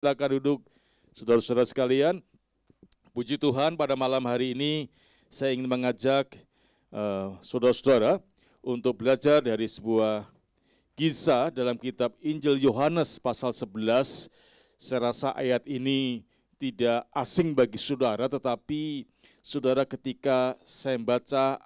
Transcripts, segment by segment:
Silakan duduk, saudara-saudara sekalian. Puji Tuhan, pada malam hari ini saya ingin mengajak saudara-saudara untuk belajar dari sebuah kisah dalam kitab Injil Yohanes pasal 11. Saya rasa ayat ini tidak asing bagi saudara, tetapi saudara ketika saya membaca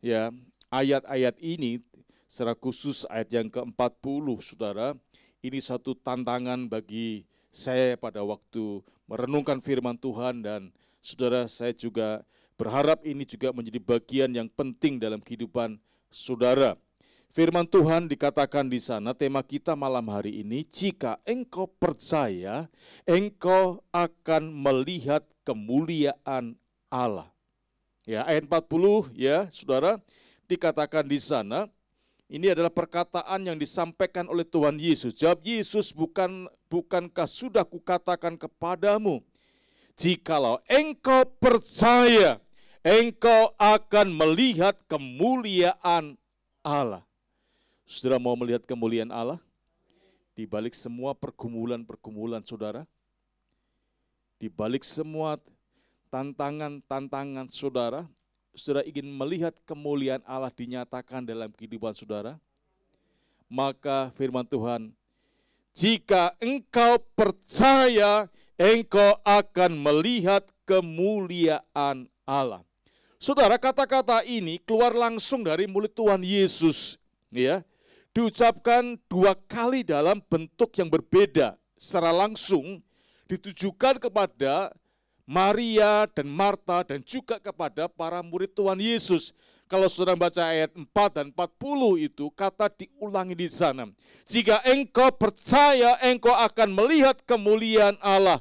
ya ayat-ayat ini, secara khusus ayat yang ke-40, saudara, ini satu tantangan bagi saya pada waktu merenungkan firman Tuhan, dan saudara, saya juga berharap ini juga menjadi bagian yang penting dalam kehidupan saudara. Firman Tuhan dikatakan di sana, tema kita malam hari ini, jika engkau percaya, engkau akan melihat kemuliaan Allah. Ya, ayat 40 ya, saudara, dikatakan di sana. Ini adalah perkataan yang disampaikan oleh Tuhan Yesus. Jawab Yesus, bukankah sudah kukatakan kepadamu, jikalau engkau percaya, engkau akan melihat kemuliaan Allah. Saudara mau melihat kemuliaan Allah? Di balik semua pergumulan-pergumulan saudara, di balik semua tantangan-tantangan saudara, saudara ingin melihat kemuliaan Allah dinyatakan dalam kehidupan saudara, maka firman Tuhan, jika engkau percaya, engkau akan melihat kemuliaan Allah. Saudara, kata-kata ini keluar langsung dari mulut Tuhan Yesus, ya, diucapkan dua kali dalam bentuk yang berbeda, secara langsung ditujukan kepada Maria dan Marta dan juga kepada para murid Tuhan Yesus. Kalau saudara baca ayat 4 dan 40 itu, kata diulangi di sana. Jika engkau percaya, engkau akan melihat kemuliaan Allah.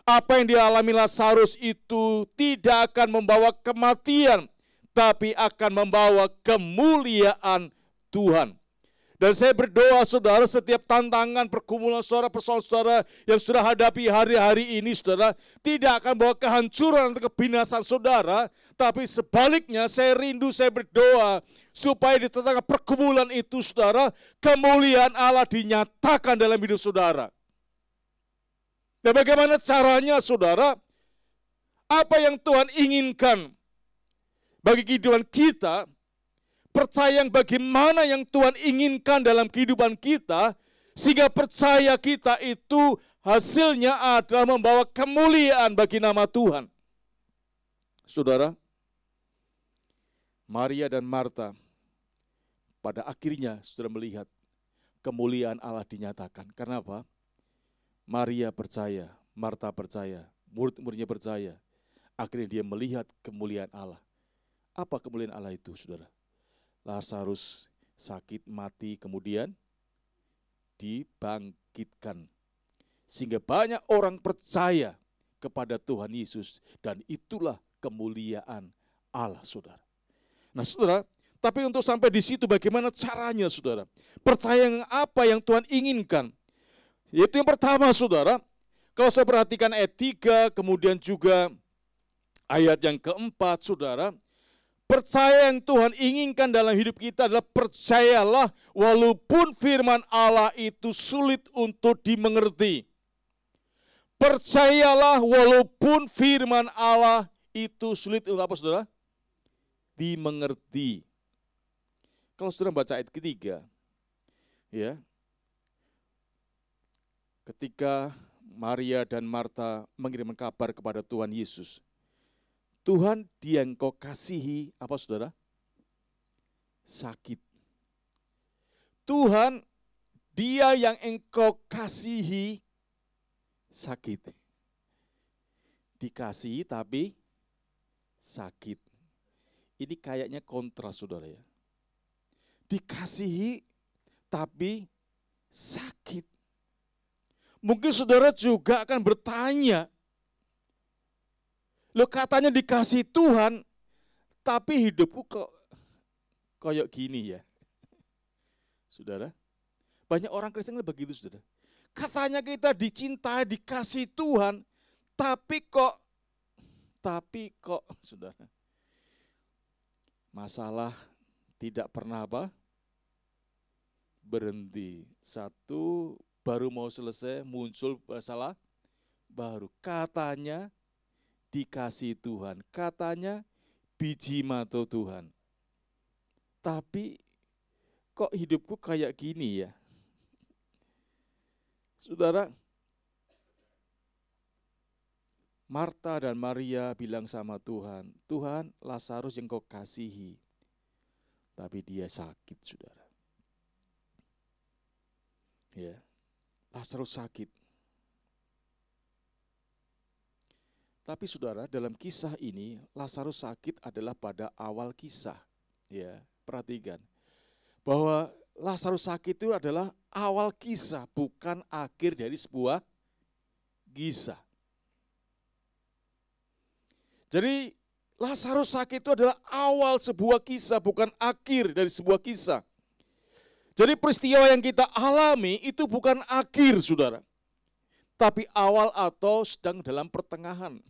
Apa yang dialami Lazarus itu tidak akan membawa kematian, tapi akan membawa kemuliaan Tuhan. Dan saya berdoa saudara, setiap tantangan, pergumulan saudara, persoalan saudara yang sudah hadapi hari-hari ini saudara, tidak akan bawa kehancuran atau kebinasan saudara, tapi sebaliknya saya rindu, saya berdoa supaya di tengah pergumulan itu saudara, kemuliaan Allah dinyatakan dalam hidup saudara. Dan bagaimana caranya saudara? Apa yang Tuhan inginkan bagi kehidupan kita? Percaya yang bagaimana yang Tuhan inginkan dalam kehidupan kita, sehingga percaya kita itu hasilnya adalah membawa kemuliaan bagi nama Tuhan. Saudara, Maria dan Marta pada akhirnya sudah melihat kemuliaan Allah dinyatakan. Karena apa? Maria percaya, Marta percaya, murid-muridnya percaya. Akhirnya dia melihat kemuliaan Allah. Apa kemuliaan Allah itu, saudara? Lazarus sakit mati kemudian dibangkitkan. Sehingga banyak orang percaya kepada Tuhan Yesus. Dan itulah kemuliaan Allah, saudara. Nah saudara, tapi untuk sampai di situ bagaimana caranya saudara? Percaya yang apa yang Tuhan inginkan? Yaitu yang pertama saudara, kalau saya perhatikan ayat 3, kemudian juga ayat yang keempat saudara, percaya yang Tuhan inginkan dalam hidup kita adalah percayalah walaupun firman Allah itu sulit untuk dimengerti. Percayalah walaupun firman Allah itu sulit untuk apa saudara? Dimengerti. Kalau saudara baca ayat ketiga, ya, ketika Maria dan Marta mengirimkan kabar kepada Tuhan Yesus, Tuhan, dia yang kau kasihi, apa saudara? Sakit. Tuhan, dia yang engkau kasihi, sakit. Dikasihi tapi sakit. Ini kayaknya kontra saudara ya. Dikasihi tapi sakit. Mungkin saudara juga akan bertanya, lo katanya dikasih Tuhan, tapi hidupku kok kayak gini ya. Saudara, banyak orang Kristen begitu saudara. Katanya kita dicintai, dikasih Tuhan, tapi kok saudara, masalah tidak pernah apa? Berhenti. Satu baru mau selesai muncul masalah baru. Katanya dikasih Tuhan, katanya biji mata Tuhan. Tapi kok hidupku kayak gini ya? Saudara, Marta dan Maria bilang sama Tuhan, Tuhan, Lazarus yang kau kasihi, tapi dia sakit, saudara. Ya, Lazarus sakit. Tapi saudara, dalam kisah ini, Lazarus sakit adalah pada awal kisah. Ya, perhatikan. Bahwa Lazarus sakit itu adalah awal kisah, bukan akhir dari sebuah kisah. Jadi Lazarus sakit itu adalah awal sebuah kisah, bukan akhir dari sebuah kisah. Jadi peristiwa yang kita alami itu bukan akhir, saudara. Tapi awal atau sedang dalam pertengahan.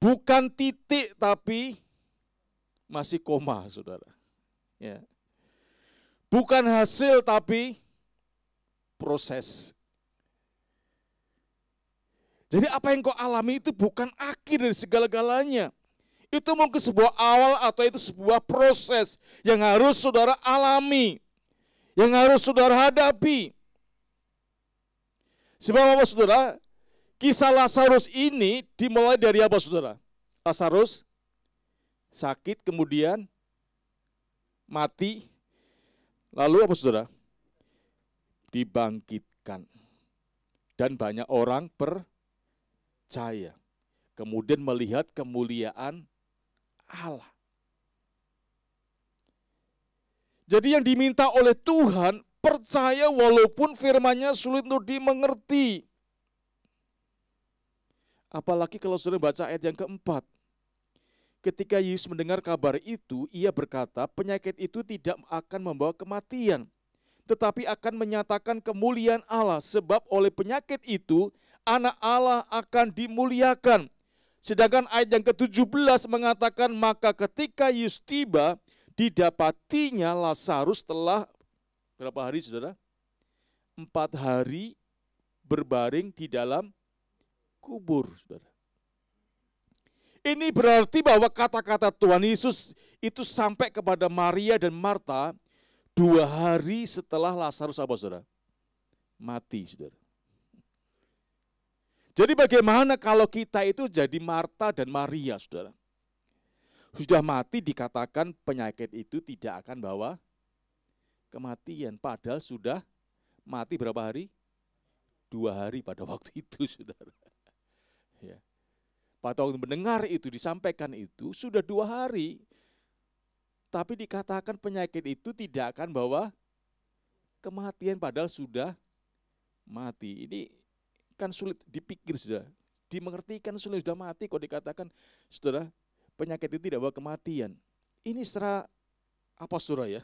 Bukan titik, tapi masih koma, saudara. Ya. Bukan hasil, tapi proses. Jadi apa yang kau alami itu bukan akhir dari segala-galanya. Itu mungkin sebuah awal atau itu sebuah proses yang harus saudara alami. Yang harus saudara hadapi. Sebab apa saudara? Kisah Lazarus ini dimulai dari apa saudara? Lazarus sakit kemudian mati. Lalu apa saudara? Dibangkitkan. Dan banyak orang percaya. Kemudian melihat kemuliaan Allah. Jadi yang diminta oleh Tuhan, percaya walaupun firman-Nya sulit untuk dimengerti. Apalagi kalau saudara baca ayat yang keempat. Ketika Yesus mendengar kabar itu, ia berkata, penyakit itu tidak akan membawa kematian, tetapi akan menyatakan kemuliaan Allah, sebab oleh penyakit itu, anak Allah akan dimuliakan. Sedangkan ayat yang ke-17 mengatakan, maka ketika Yesus tiba, didapatinya Lazarus telah, berapa hari saudara? 4 hari berbaring di dalam kubur, saudara. Ini berarti bahwa kata-kata Tuhan Yesus itu sampai kepada Maria dan Marta 2 hari setelah Lazarus apa saudara? Mati, saudara. Jadi bagaimana kalau kita itu jadi Marta dan Maria, saudara? Sudah mati dikatakan penyakit itu tidak akan bawa kematian. Padahal sudah mati berapa hari? 2 hari pada waktu itu, saudara. Ya. Pada waktu mendengar itu, disampaikan itu, sudah 2 hari. Tapi dikatakan penyakit itu tidak akan bawa kematian, padahal sudah mati. Ini kan sulit dipikir, sudah. Dimengertikan sulit, sudah mati, kok dikatakan, saudara, penyakit itu tidak bawa kematian. Ini secara, apa saudara ya?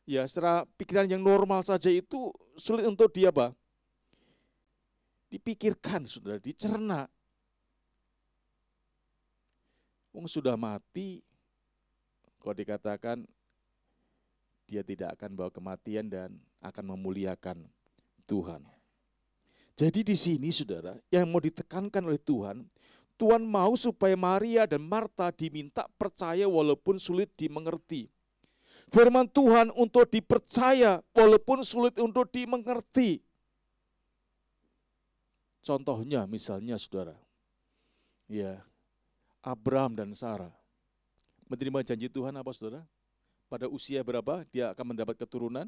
Ya, secara pikiran yang normal saja itu sulit untuk dia apa? Dipikirkan, saudara, dicerna. Wong sudah mati, kok dikatakan dia tidak akan bawa kematian dan akan memuliakan Tuhan. Jadi di sini saudara, yang mau ditekankan oleh Tuhan, Tuhan mau supaya Maria dan Marta diminta percaya walaupun sulit dimengerti. Firman Tuhan untuk dipercaya walaupun sulit untuk dimengerti. Contohnya misalnya saudara, ya, Abraham dan Sarah menerima janji Tuhan apa saudara? Pada usia berapa dia akan mendapat keturunan?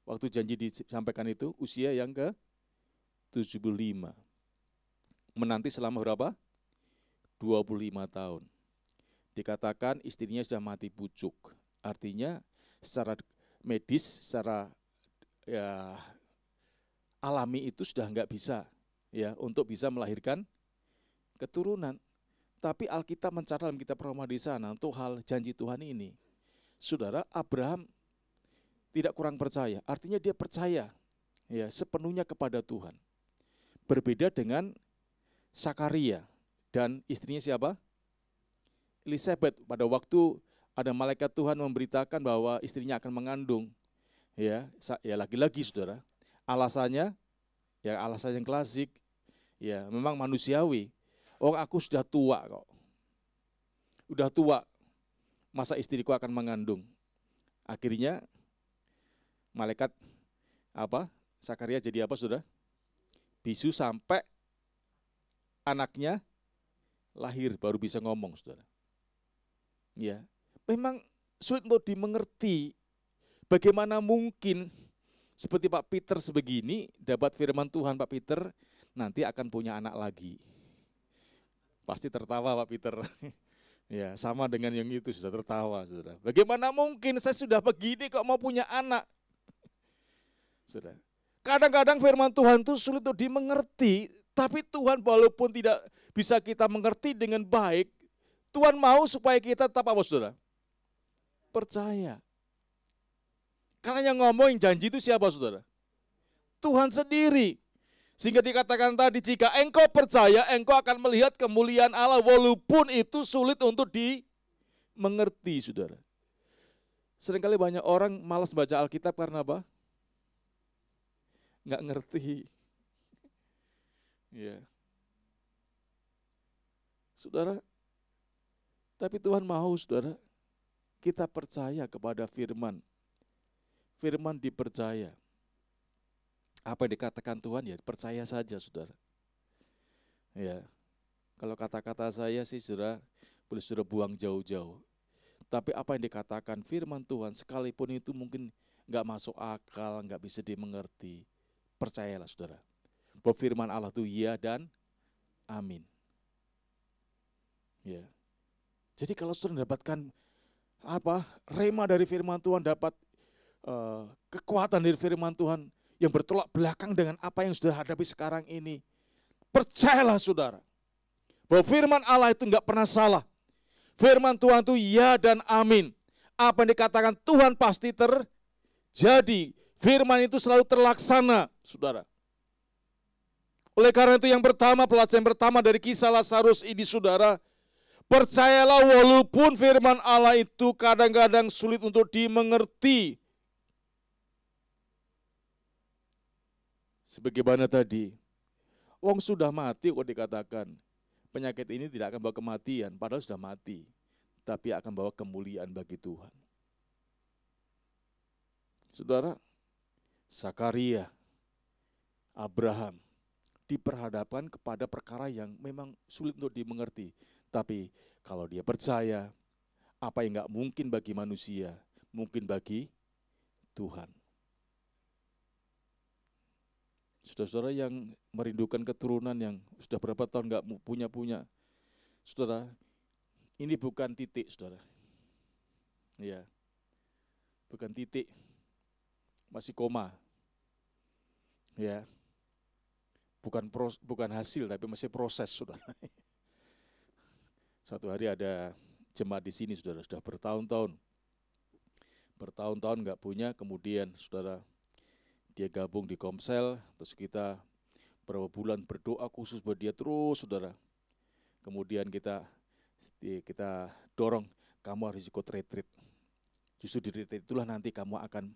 Waktu janji disampaikan itu usia yang ke-75. Menanti selama berapa? 25 tahun. Dikatakan istrinya sudah mati pucuk. Artinya secara medis, secara ya, alami itu sudah enggak bisa ya untuk bisa melahirkan keturunan. Tapi Alkitab mencatat dalam kitab Roma di sana untuk hal janji Tuhan ini. Saudara, Abraham tidak kurang percaya, artinya dia percaya ya sepenuhnya kepada Tuhan. Berbeda dengan Sakaria dan istrinya siapa? Elisabeth. Pada waktu ada malaikat Tuhan memberitakan bahwa istrinya akan mengandung, ya lagi-lagi saudara, Alasannya, ya alasan yang klasik, ya memang manusiawi. Oh, aku sudah tua kok. Udah tua, masa istriku akan mengandung. Akhirnya malaikat Zakaria jadi apa, Saudara? Bisu sampai anaknya lahir baru bisa ngomong, Saudara. Ya, memang sulit untuk dimengerti. Bagaimana mungkin seperti Pak Peter sebegini dapat firman Tuhan, Pak Peter nanti akan punya anak lagi. Pasti tertawa Pak Peter. Ya, sama dengan yang itu sudah tertawa, Saudara. Bagaimana mungkin saya sudah begini kok mau punya anak? Saudara. Kadang-kadang firman Tuhan itu sulit untuk dimengerti, tapi Tuhan walaupun tidak bisa kita mengerti dengan baik, Tuhan mau supaya kita tetap apa, Saudara? Percaya. Karena yang ngomong, yang janji itu siapa, Saudara? Tuhan sendiri. Sehingga dikatakan tadi, jika engkau percaya, engkau akan melihat kemuliaan Allah, walaupun itu sulit untuk dimengerti, Saudara. Seringkali banyak orang malas baca Alkitab karena apa? Nggak ngerti. Ya. Saudara, tapi Tuhan mau, Saudara, kita percaya kepada firman. Firman dipercaya. Apa yang dikatakan Tuhan ya percaya saja, Saudara. Ya. Kalau kata-kata saya sih, Saudara, boleh Saudara buang jauh-jauh. Tapi apa yang dikatakan firman Tuhan, sekalipun itu mungkin nggak masuk akal, nggak bisa dimengerti, percayalah, Saudara, bahwa firman Allah itu ya dan amin. Ya. Jadi kalau Saudara mendapatkan rema dari firman Tuhan, dapat kekuatan dari firman Tuhan yang bertolak belakang dengan apa yang Saudara hadapi sekarang ini, percayalah, Saudara, bahwa firman Allah itu enggak pernah salah. Firman Tuhan itu ya dan amin. Apa yang dikatakan Tuhan pasti terjadi. Firman itu selalu terlaksana, Saudara. Oleh karena itu yang pertama, pelajaran pertama dari kisah Lazarus ini, Saudara, percayalah walaupun firman Allah itu kadang-kadang sulit untuk dimengerti. Sebagaimana tadi, wong sudah mati kok dikatakan, penyakit ini tidak akan bawa kematian, padahal sudah mati, tapi akan bawa kemuliaan bagi Tuhan. Saudara, Zakaria, Abraham, diperhadapkan kepada perkara yang memang sulit untuk dimengerti. Tapi kalau dia percaya, apa yang enggak mungkin bagi manusia, mungkin bagi Tuhan. Saudara-saudara yang merindukan keturunan yang sudah berapa tahun enggak punya, Saudara, ini bukan titik, Saudara. Ya, bukan titik, masih koma. Ya, bukan hasil, tapi masih proses, Saudara. Satu hari ada jemaat di sini, Saudara, sudah bertahun-tahun enggak punya, kemudian Saudara, dia gabung di Komsel, terus kita berapa bulan berdoa khusus buat dia terus, Saudara. Kemudian kita dorong, kamu harus ikut retreat. Justru di retreat itulah nanti kamu akan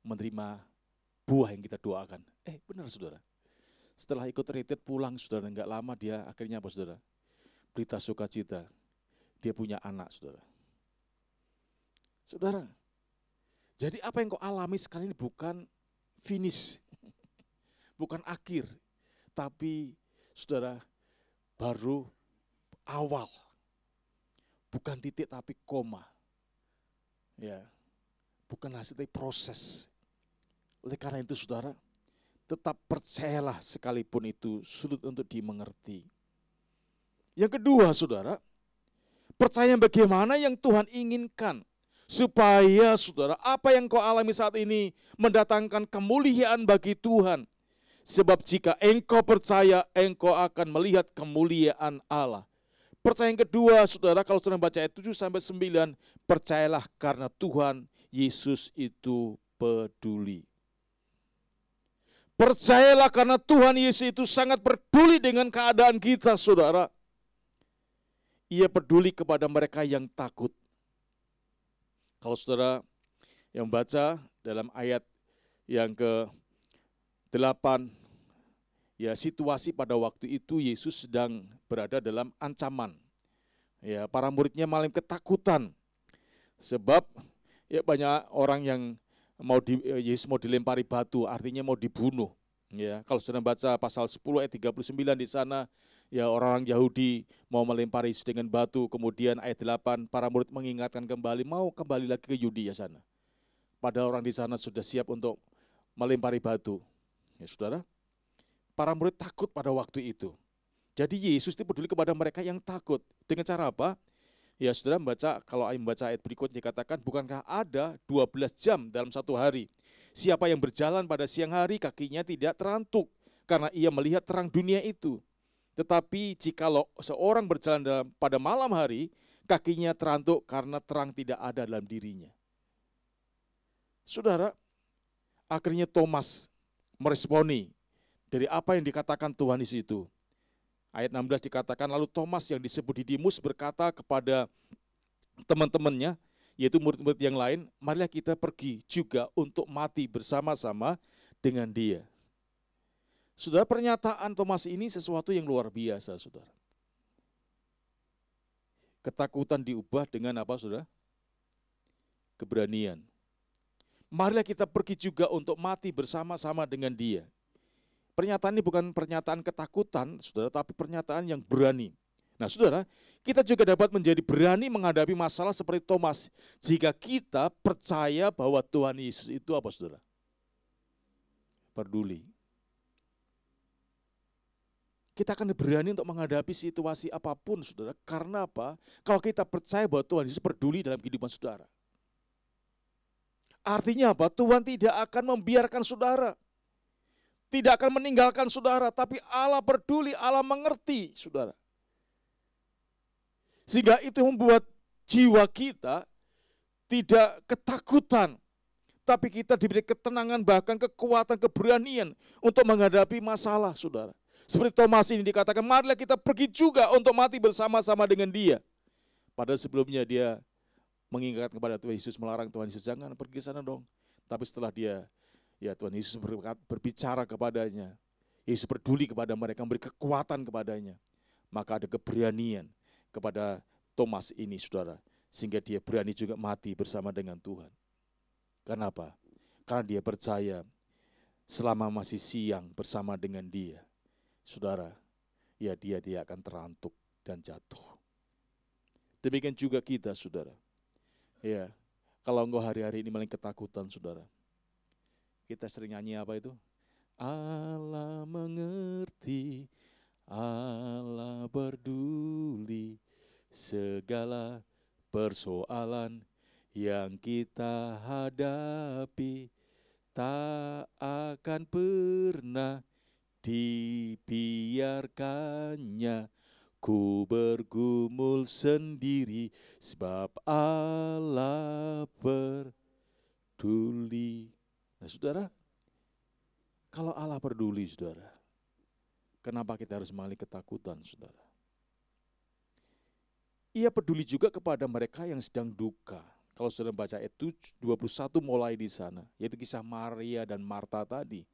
menerima buah yang kita doakan. Benar, Saudara. Setelah ikut retreat pulang, Saudara, enggak lama dia akhirnya apa, Saudara? Berita sukacita, dia punya anak, Saudara. Saudara, jadi apa yang kau alami sekarang ini bukan finish, bukan akhir, tapi Saudara, baru awal, bukan titik tapi koma. Ya, bukan hasil tapi proses. Oleh karena itu, Saudara, tetap percayalah sekalipun itu sulit untuk dimengerti. Yang kedua, Saudara, percaya bagaimana yang Tuhan inginkan. Supaya, Saudara, apa yang kau alami saat ini mendatangkan kemuliaan bagi Tuhan. Sebab jika engkau percaya, engkau akan melihat kemuliaan Allah. Percaya yang kedua, Saudara, kalau Saudara baca ayat 7-9, percayalah karena Tuhan Yesus itu peduli. Percayalah karena Tuhan Yesus itu sangat peduli dengan keadaan kita, Saudara. Ia peduli kepada mereka yang takut. Kalau Saudara yang baca dalam ayat yang 8, ya situasi pada waktu itu Yesus sedang berada dalam ancaman. Ya, para muridnya malah ketakutan. Sebab ya banyak orang yang Yesus mau dilempari batu, artinya mau dibunuh. Ya, kalau sudah baca pasal 10 ayat 39 di sana, ya orang-orang Yahudi mau melempari Yesus dengan batu. Kemudian ayat 8, para murid mengingatkan kembali, mau kembali lagi ke Yudea sana. Padahal orang di sana sudah siap untuk melempari batu. Ya saudara, para murid takut pada waktu itu. Jadi Yesus itu peduli kepada mereka yang takut. Dengan cara apa? Ya saudara membaca, kalau membaca ayat berikutnya dikatakan, bukankah ada 12 jam dalam satu hari? Siapa yang berjalan pada siang hari kakinya tidak terantuk, karena ia melihat terang dunia itu. Tetapi jikalau seorang berjalan pada malam hari, kakinya terantuk karena terang tidak ada dalam dirinya. Saudara, akhirnya Thomas meresponi dari apa yang dikatakan Tuhan Yesus itu. Ayat 16 dikatakan, lalu Thomas yang disebut Didimus berkata kepada teman-temannya, yaitu murid-murid yang lain, marilah kita pergi juga untuk mati bersama-sama dengan dia. Saudara, pernyataan Thomas ini sesuatu yang luar biasa, saudara. Ketakutan diubah dengan apa, saudara? Keberanian. Marilah kita pergi juga untuk mati bersama-sama dengan dia. Pernyataan ini bukan pernyataan ketakutan, saudara, tapi pernyataan yang berani. Nah, saudara, kita juga dapat menjadi berani menghadapi masalah seperti Thomas jika kita percaya bahwa Tuhan Yesus itu apa, saudara? Peduli. Kita akan berani untuk menghadapi situasi apapun, saudara. Karena apa? Kalau kita percaya bahwa Tuhan Yesus peduli dalam kehidupan saudara. Artinya apa? Tuhan tidak akan membiarkan saudara. Tidak akan meninggalkan saudara, tapi Allah peduli, Allah mengerti, saudara. Sehingga itu membuat jiwa kita tidak ketakutan, tapi kita diberi ketenangan, bahkan kekuatan, keberanian untuk menghadapi masalah, saudara. Seperti Thomas ini dikatakan, marilah kita pergi juga untuk mati bersama-sama dengan dia. Padahal sebelumnya dia mengingatkan kepada Tuhan Yesus, melarang Tuhan Yesus, jangan pergi sana dong. Tapi setelah dia, ya Tuhan Yesus berbicara kepadanya, Yesus peduli kepada mereka, memberi kekuatan kepadanya. Maka ada keberanian kepada Thomas ini, saudara. Sehingga dia berani juga mati bersama dengan Tuhan. Kenapa? Karena dia percaya selama masih siang bersama dengan dia, saudara, ya dia akan terantuk dan jatuh. Demikian juga kita, saudara. Ya, kalau engkau hari-hari ini malah ketakutan, saudara. Kita sering nyanyi apa itu? Allah mengerti, Allah peduli segala persoalan yang kita hadapi, tak akan pernah dibiarkannya ku bergumul sendiri, sebab Allah peduli. Nah, saudara, kalau Allah peduli, saudara, kenapa kita harus mengalami ketakutan, saudara? Ia peduli juga kepada mereka yang sedang duka. Kalau saudara baca ayat 21 mulai di sana, yaitu kisah Maria dan Marta tadi.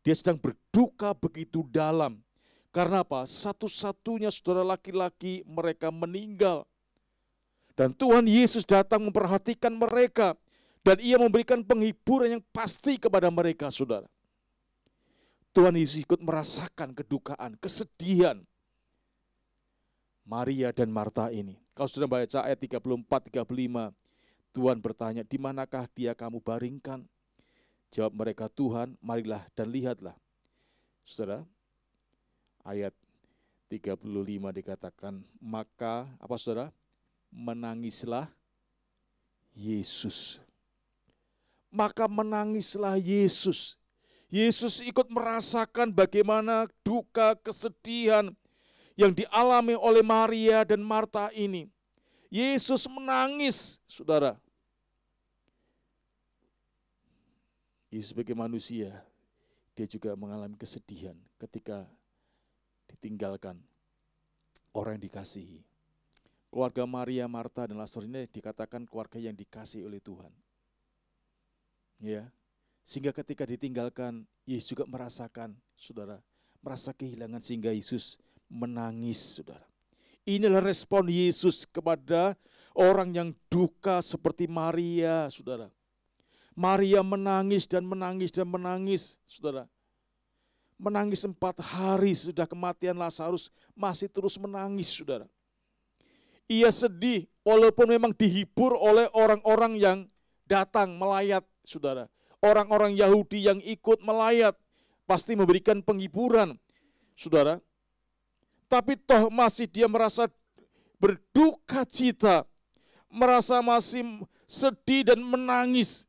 Dia sedang berduka begitu dalam. Karena apa? Satu-satunya saudara laki-laki mereka meninggal. Dan Tuhan Yesus datang memperhatikan mereka. Dan ia memberikan penghiburan yang pasti kepada mereka, saudara. Tuhan Yesus ikut merasakan kedukaan, kesedihan Maria dan Marta ini. Kalau sudah baca ayat 34-35, Tuhan bertanya, di manakah dia kamu baringkan? Jawab mereka, Tuhan, marilah dan lihatlah. Saudara, ayat 35 dikatakan, maka apa saudara? Menangislah Yesus. Maka menangislah Yesus. Yesus ikut merasakan bagaimana duka, kesedihan yang dialami oleh Maria dan Marta ini. Yesus menangis, saudara. Yesus sebagai manusia, dia juga mengalami kesedihan ketika ditinggalkan orang yang dikasihi. Keluarga Maria, Marta, dan Lazarus ini dikatakan keluarga yang dikasihi oleh Tuhan. Ya, Sehingga ketika ditinggalkan, Yesus juga merasakan, saudara, merasa kehilangan sehingga Yesus menangis, saudara. Inilah respon Yesus kepada orang yang duka seperti Maria, saudara. Maria menangis dan menangis dan menangis, saudara. Menangis 4 hari sudah kematian Lazarus, masih terus menangis, saudara. Ia sedih walaupun memang dihibur oleh orang-orang yang datang melayat, saudara. Orang-orang Yahudi yang ikut melayat pasti memberikan penghiburan, saudara. Tapi toh masih dia merasa berduka cita, merasa masih sedih dan menangis.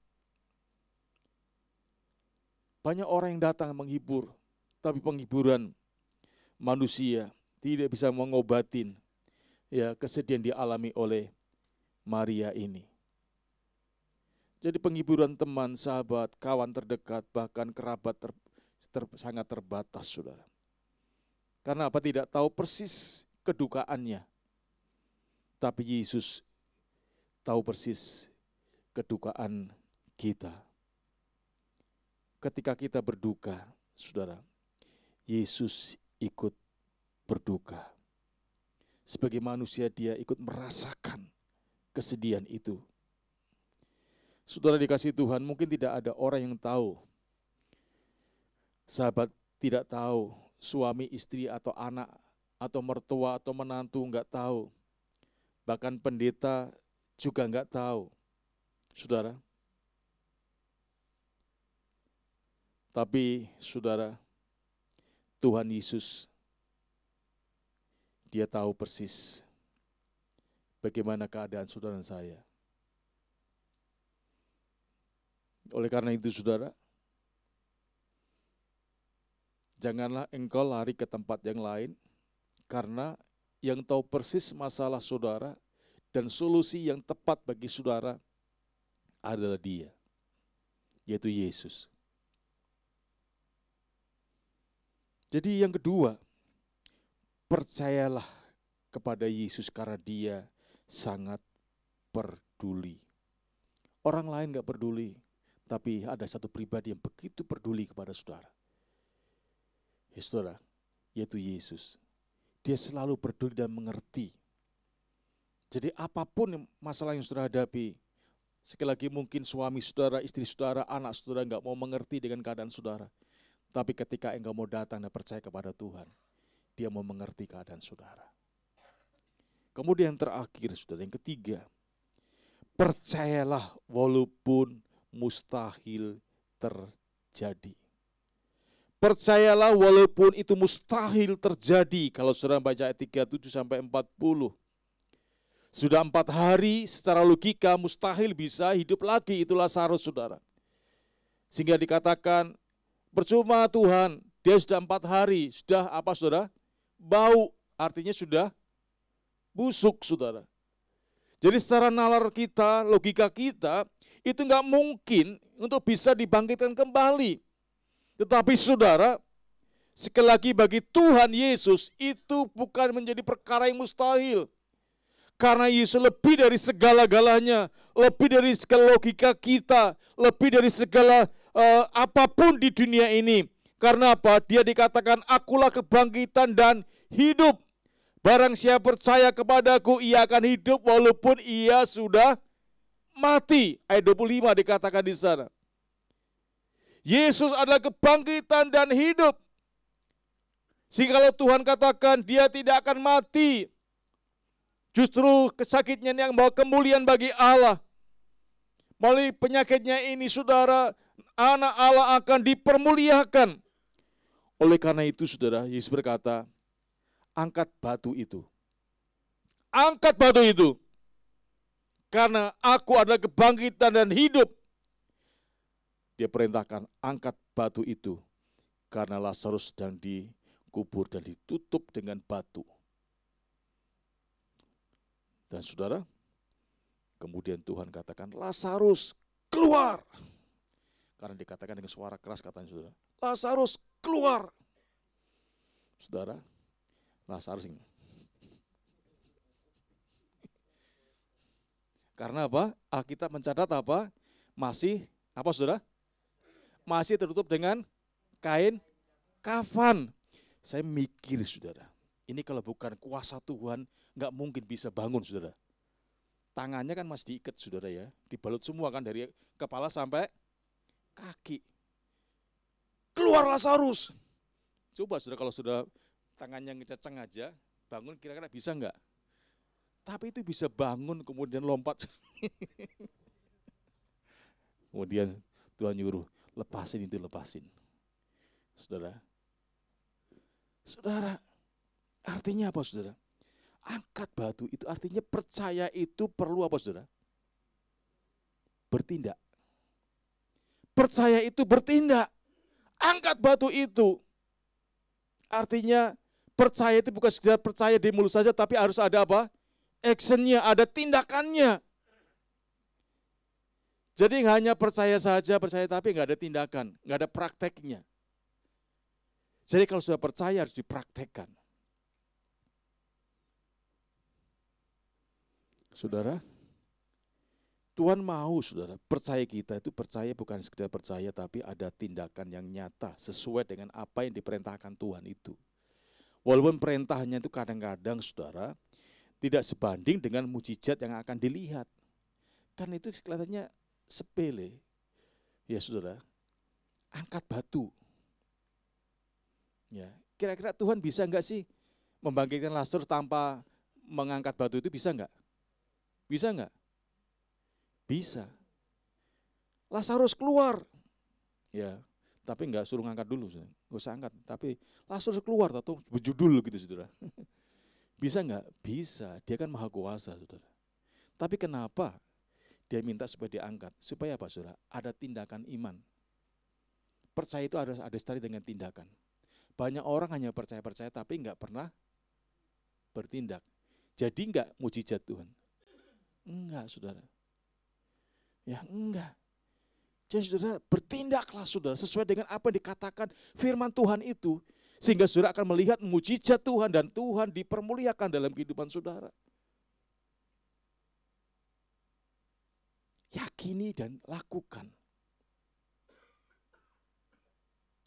Banyak orang yang datang menghibur, tapi penghiburan manusia tidak bisa mengobatin ya kesedihan dialami oleh Maria ini. Jadi penghiburan teman, sahabat, kawan terdekat, bahkan kerabat sangat terbatas, saudara. Karena apa? Tidak tahu persis kedukaannya. Tapi Yesus tahu persis kedukaan kita. Ketika kita berduka, saudara, Yesus ikut berduka. Sebagai manusia dia ikut merasakan kesedihan itu. Saudara dikasih Tuhan, mungkin tidak ada orang yang tahu. Sahabat tidak tahu, suami, istri, atau anak, atau mertua, atau menantu enggak tahu. Bahkan pendeta juga enggak tahu. Saudara. Tapi saudara, Tuhan Yesus, dia tahu persis bagaimana keadaan saudara dan saya. Oleh karena itu saudara, janganlah engkau lari ke tempat yang lain, karena yang tahu persis masalah saudara dan solusi yang tepat bagi saudara adalah Dia, yaitu Yesus. Jadi yang kedua, percayalah kepada Yesus karena Dia sangat peduli. Orang lain gak peduli, tapi ada satu pribadi yang begitu peduli kepada saudara. Ya saudara, yaitu Yesus. Dia selalu peduli dan mengerti. Jadi apapun masalah yang saudara hadapi, sekali lagi mungkin suami saudara, istri saudara, anak saudara gak mau mengerti dengan keadaan saudara. Tapi ketika engkau mau datang dan percaya kepada Tuhan, Dia mau mengerti keadaan saudara. Kemudian yang terakhir, saudara, yang ketiga, percayalah walaupun mustahil terjadi. Percayalah walaupun itu mustahil terjadi. Kalau saudara baca ayat 37 sampai 40. Sudah 4 hari secara logika mustahil bisa hidup lagi, itu Lazarus, saudara. Sehingga dikatakan, percuma Tuhan, dia sudah 4 hari, sudah apa saudara? Bau, artinya sudah busuk, saudara. Jadi secara nalar kita, logika kita, itu enggak mungkin untuk bisa dibangkitkan kembali. Tetapi saudara, sekali lagi bagi Tuhan Yesus, itu bukan menjadi perkara yang mustahil. Karena Yesus lebih dari segala-galanya, lebih dari segala logika kita, lebih dari segala apapun di dunia ini. Karena apa? Dia dikatakan, akulah kebangkitan dan hidup. Barang siapa percaya kepadaku, ia akan hidup walaupun ia sudah mati. Ayat 25 dikatakan di sana. Yesus adalah kebangkitan dan hidup. Sehingga kalau Tuhan katakan dia tidak akan mati, justru kesakitnya yang membawa kemuliaan bagi Allah. Melalui penyakitnya ini, saudara, anak Allah akan dipermuliakan. Oleh karena itu, saudara, Yesus berkata, angkat batu itu. Angkat batu itu. Karena aku adalah kebangkitan dan hidup. Dia perintahkan, angkat batu itu. Karena Lazarus sedang dikubur dan ditutup dengan batu. Dan saudara, kemudian Tuhan katakan, Lazarus keluar. Karena dikatakan dengan suara keras, katanya saudara, Lazarus keluar. Saudara, Lazarus ini. Karena apa? Alkitab mencatat apa? Masih, apa saudara? masih tertutup dengan kain kafan. Saya mikir saudara, ini kalau bukan kuasa Tuhan, nggak mungkin bisa bangun saudara. Tangannya kan masih diikat saudara ya, dibalut semua kan dari kepala sampai kaki. Keluar Lazarus. Coba saudara kalau sudah tangannya ngececeng aja, bangun kira-kira bisa nggak? Tapi itu bisa bangun kemudian lompat. Kemudian Tuhan nyuruh, lepasin itu, lepasin. Saudara, saudara, artinya apa saudara? Angkat batu itu artinya percaya itu perlu apa saudara? Bertindak. Percaya itu bertindak. Angkat batu itu artinya percaya itu bukan sekedar percaya di mulut saja, tapi harus ada apa? Actionnya, ada tindakannya. Jadi hanya percaya saja, percaya tapi nggak ada tindakan, nggak ada prakteknya. Jadi kalau sudah percaya harus dipraktekkan. Saudara, Tuhan mau saudara, percaya kita itu percaya bukan sekedar percaya, tapi ada tindakan yang nyata sesuai dengan apa yang diperintahkan Tuhan itu. Walaupun perintahnya itu kadang-kadang saudara, tidak sebanding dengan mujizat yang akan dilihat. Kan itu kelihatannya sepele. Ya saudara, angkat batu. Ya, kira-kira Tuhan bisa enggak sih membangkitkan Lazarus tanpa mengangkat batu itu, bisa enggak? Bisa enggak? Bisa. Lazarus keluar. Ya, tapi enggak suruh ngangkat dulu, enggak usah angkat. Tapi Lazarus keluar atau berjudul gitu saudara. Bisa enggak? Bisa. Dia kan maha kuasa saudara. Tapi kenapa dia minta supaya diangkat? Supaya apa saudara? Ada tindakan iman. Percaya itu ada disertai dengan tindakan. Banyak orang hanya percaya-percaya tapi enggak pernah bertindak. Jadi enggak mujizat Tuhan? Enggak saudara. Ya enggak. Jadi saudara, bertindaklah saudara sesuai dengan apa yang dikatakan firman Tuhan itu. Sehingga saudara akan melihat mujizat Tuhan dan Tuhan dipermuliakan dalam kehidupan saudara. Yakini dan lakukan.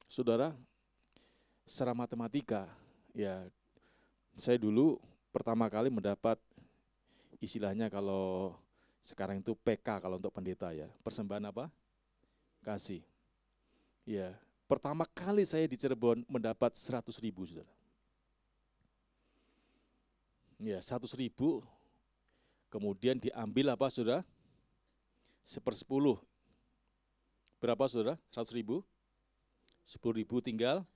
Saudara, secara matematika, ya saya dulu pertama kali mendapat istilahnya kalau sekarang itu PK kalau untuk pendeta ya, persembahan apa? Kasih. Ya, pertama kali saya di Cirebon mendapat 100.000 saudara. Ya, 100.000, kemudian diambil apa saudara? 1/10. Berapa saudara? 100.000? 10.000 tinggal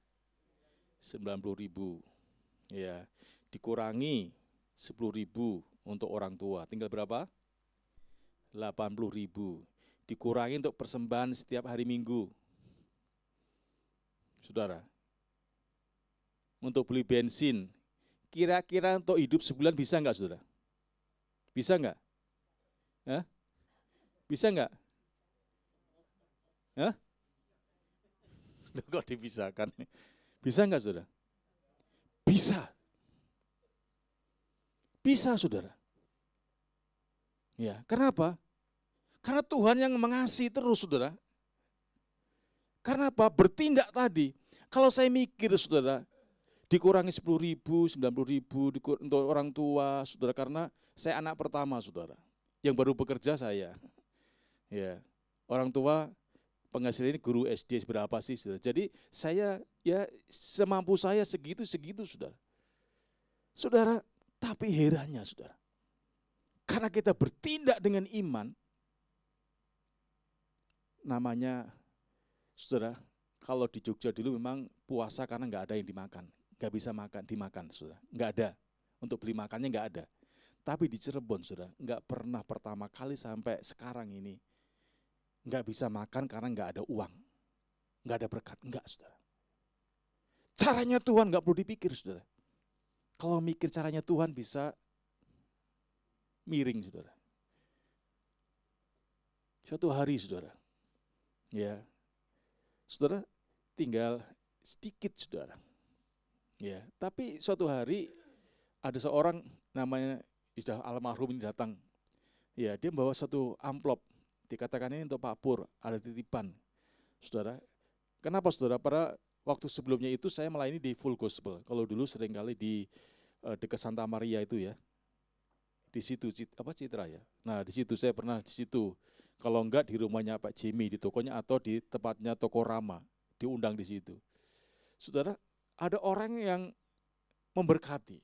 90.000. Ya, dikurangi 10.000 untuk orang tua. Tinggal berapa? 80.000. Dikurangi untuk persembahan setiap hari Minggu. Saudara, untuk beli bensin, kira-kira untuk hidup sebulan bisa enggak saudara? Bisa enggak? Hah? Bisa enggak? Hah? Kok dipisahkan? Bisa enggak saudara? Bisa. Bisa saudara. Ya, kenapa? Karena Tuhan yang mengasihi terus saudara. Karena apa? Bertindak tadi. Kalau saya mikir saudara, dikurangi 10.000, 90.000 untuk orang tua saudara, karena saya anak pertama saudara. Yang baru bekerja saya. Ya, orang tua penghasilan ini guru SD berapa sih saudara. Jadi saya ya semampu saya segitu saudara. Saudara, tapi herannya saudara. Karena kita bertindak dengan iman, namanya saudara, kalau di Jogja dulu memang puasa karena nggak ada yang dimakan. Nggak bisa dimakan saudara. Nggak ada. Untuk beli makannya nggak ada. Tapi di Cirebon saudara, nggak pernah pertama kali sampai sekarang ini nggak bisa makan karena nggak ada uang, nggak ada berkat, nggak saudara. Caranya Tuhan nggak perlu dipikir saudara. Kalau mikir caranya Tuhan bisa miring saudara. Suatu hari saudara, ya, saudara tinggal sedikit saudara, ya. Tapi suatu hari ada seorang namanya sudah almarhum ini datang, ya dia membawa satu amplop. Dikatakan ini untuk Pak Pur, ada titipan. Saudara, Kenapa saudara? Pada waktu sebelumnya itu saya melayani di Full Gospel. Kalau dulu seringkali di dekat Santa Maria itu ya. Di situ Citra ya. Nah, di situ saya pernah di situ. Kalau enggak di rumahnya Pak Jimmy di tokonya atau di tempatnya Toko Rama, diundang di situ. Saudara, ada orang yang memberkati.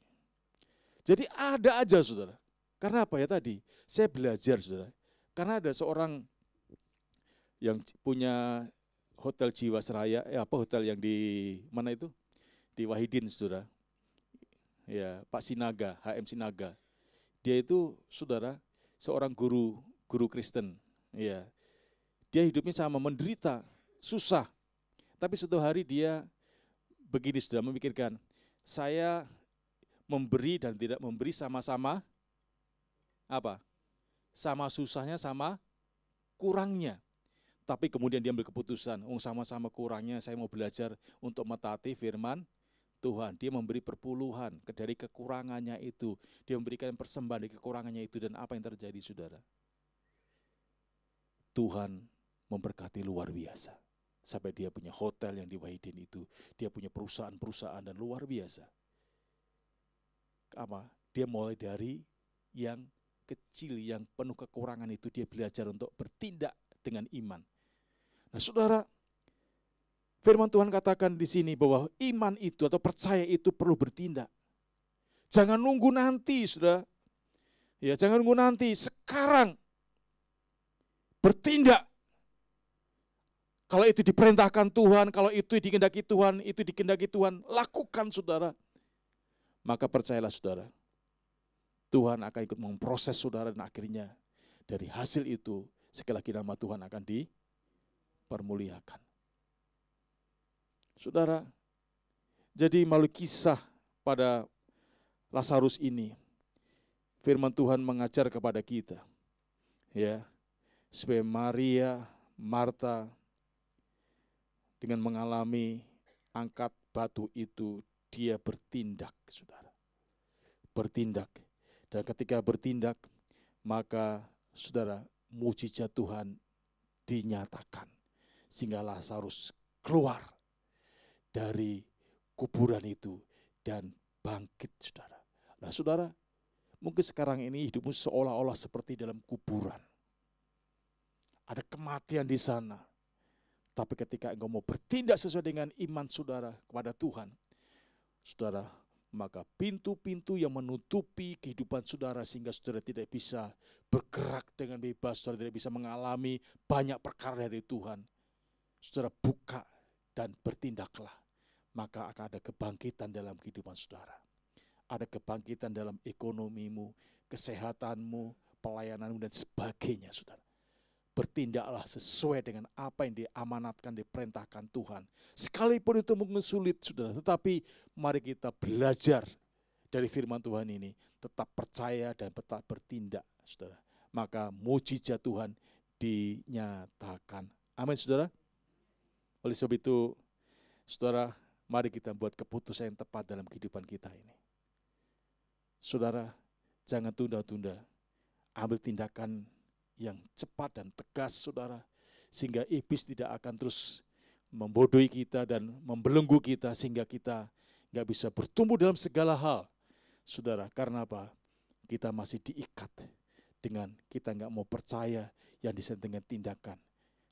Jadi ada aja saudara. Karena apa ya tadi? Saya belajar saudara. Karena ada seorang yang punya hotel Jiwasraya, hotel yang di mana itu? Di Wahidin saudara. Ya, Pak Sinaga, HM Sinaga. Dia itu saudara seorang guru Kristen. Ya. Dia hidupnya sama menderita, susah. Tapi suatu hari dia begini sudah memikirkan, saya memberi dan tidak memberi sama-sama apa? Sama susahnya, sama kurangnya. Tapi kemudian dia ambil keputusan, sama-sama kurangnya saya mau belajar untuk mentaati firman Tuhan. Dia memberi perpuluhan dari kekurangannya itu. Dia memberikan persembahan dari kekurangannya itu. Dan apa yang terjadi saudara? Tuhan memberkati luar biasa. Sampai dia punya hotel yang di Wahidin itu. Dia punya perusahaan-perusahaan dan luar biasa. Dia mulai dari yang kecil, yang penuh kekurangan itu. Dia belajar untuk bertindak dengan iman. Nah saudara, firman Tuhan katakan di sini bahwa iman itu atau percaya itu perlu bertindak. Jangan nunggu nanti, saudara. Ya, jangan nunggu nanti, sekarang bertindak. Kalau itu diperintahkan Tuhan, kalau itu dikehendaki Tuhan, lakukan saudara. Maka percayalah saudara, Tuhan akan ikut memproses saudara dan akhirnya dari hasil itu sekali lagi nama Tuhan akan dipermuliakan. Saudara, jadi melalui kisah pada Lazarus ini, firman Tuhan mengajar kepada kita, ya, supaya Maria, Marta, dengan mengalami angkat batu itu, dia bertindak, saudara. Bertindak. Dan ketika bertindak, maka saudara, mujizat Tuhan dinyatakan. Sehingga Lazarus keluar dari kuburan itu dan bangkit, saudara. Nah saudara, mungkin sekarang ini hidupmu seolah-olah seperti dalam kuburan. Ada kematian di sana. Tapi ketika engkau mau bertindak sesuai dengan iman saudara kepada Tuhan, saudara, maka pintu-pintu yang menutupi kehidupan saudara sehingga saudara tidak bisa bergerak dengan bebas, saudara tidak bisa mengalami banyak perkara dari Tuhan, saudara buka dan bertindaklah. Maka akan ada kebangkitan dalam kehidupan saudara. Ada kebangkitan dalam ekonomimu, kesehatanmu, pelayananmu dan sebagainya, saudara. Bertindaklah sesuai dengan apa yang diamanatkan, diperintahkan Tuhan. Sekalipun itu mungkin sulit, saudara, tetapi mari kita belajar dari firman Tuhan ini, tetap percaya dan tetap bertindak, saudara. Maka mujizat Tuhan dinyatakan. Amin, saudara. Oleh sebab itu, saudara, mari kita buat keputusan yang tepat dalam kehidupan kita ini. Saudara, jangan tunda-tunda. Ambil tindakan yang cepat dan tegas, saudara. Sehingga iblis tidak akan terus membodohi kita dan membelenggu kita. Sehingga kita gak bisa bertumbuh dalam segala hal. Saudara, karena apa? Kita masih diikat dengan kita gak mau percaya yang disertai dengan tindakan.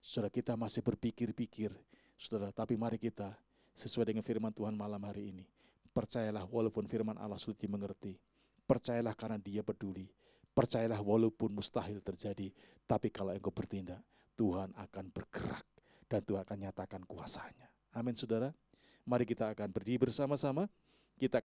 Saudara, kita masih berpikir-pikir. Saudara, tapi mari kita sesuai dengan firman Tuhan malam hari ini. Percayalah walaupun firman Allah sulit dimengerti. Percayalah karena Dia peduli. Percayalah walaupun mustahil terjadi. Tapi kalau engkau bertindak, Tuhan akan bergerak. Dan Tuhan akan nyatakan kuasanya. Amin, saudara. Mari kita akan berdiri bersama-sama. Kita